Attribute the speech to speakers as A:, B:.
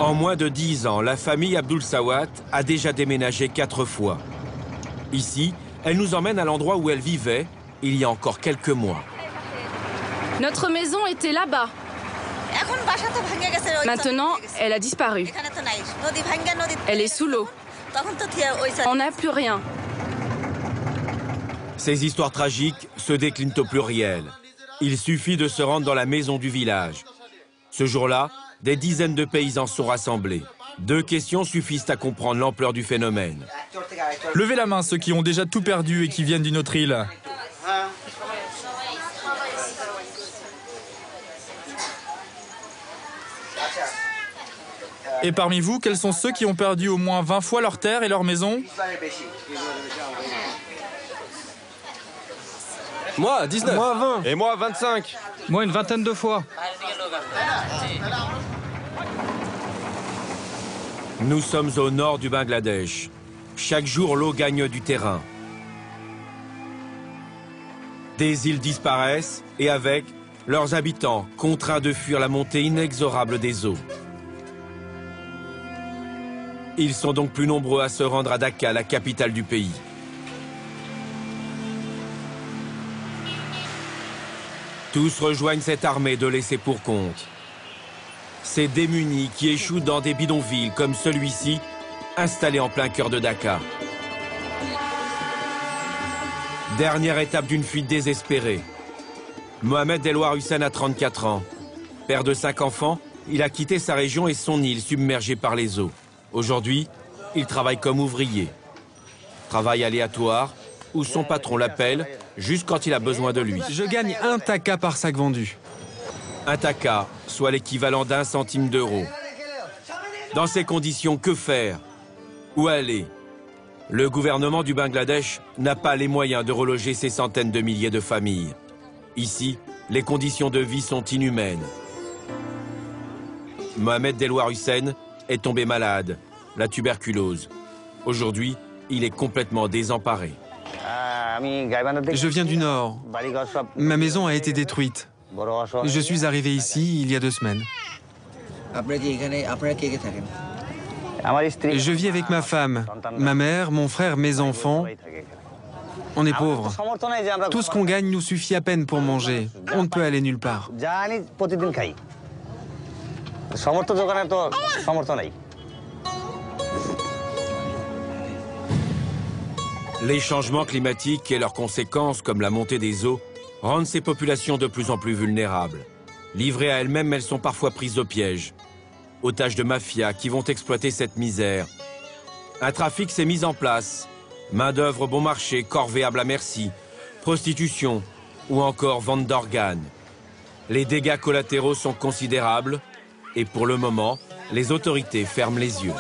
A: En moins de 10 ans, la famille Abdul Sawat a déjà déménagé 4 fois. Ici, elle nous emmène à l'endroit où elle vivait il y a encore quelques mois.
B: Notre maison était là-bas. Maintenant, elle a disparu. Elle est sous l'eau. On n'a plus rien.
A: Ces histoires tragiques se déclinent au pluriel. Il suffit de se rendre dans la maison du village. Ce jour-là, des dizaines de paysans sont rassemblés. 2 questions suffisent à comprendre l'ampleur du phénomène.
C: Levez la main ceux qui ont déjà tout perdu et qui viennent d'une autre île. Et parmi vous, quels sont ceux qui ont perdu au moins 20 fois leur terre et leur maison?
D: Moi, 19.
E: Moi, 20.
D: Et moi, 25.
E: Moi, une vingtaine de fois.
A: Nous sommes au nord du Bangladesh. Chaque jour, l'eau gagne du terrain. Des îles disparaissent et avec leurs habitants contraints de fuir la montée inexorable des eaux. Ils sont donc plus nombreux à se rendre à Dhaka, la capitale du pays. Tous rejoignent cette armée de laissés pour compte. Ces démunis qui échouent dans des bidonvilles comme celui-ci, installé en plein cœur de Dhaka. Dernière étape d'une fuite désespérée. Mohamed Delwar Hussein a 34 ans. Père de 5 enfants, il a quitté sa région et son île submergée par les eaux. Aujourd'hui, il travaille comme ouvrier. Travail aléatoire, où son patron l'appelle juste quand il a besoin de lui.
E: Je gagne 1 taka par sac vendu.
A: 1 taka, soit l'équivalent d'1 centime d'euro. Dans ces conditions, que faire? Où aller? Le gouvernement du Bangladesh n'a pas les moyens de reloger ces centaines de milliers de familles. Ici, les conditions de vie sont inhumaines. Mohamed Delwar Hussein est tombé malade, la tuberculose. Aujourd'hui, il est complètement désemparé.
E: Je viens du Nord. Ma maison a été détruite. Je suis arrivé ici il y a 2 semaines. Je vis avec ma femme, ma mère, mon frère, mes enfants. On est pauvres. Tout ce qu'on gagne nous suffit à peine pour manger. On ne peut aller nulle part.
A: Les changements climatiques et leurs conséquences, comme la montée des eaux, rendent ces populations de plus en plus vulnérables. Livrées à elles-mêmes, elles sont parfois prises au piège. Otages de mafias qui vont exploiter cette misère. Un trafic s'est mis en place. Main-d'œuvre bon marché, corvéable à merci, prostitution ou encore vente d'organes. Les dégâts collatéraux sont considérables et pour le moment, les autorités ferment les yeux.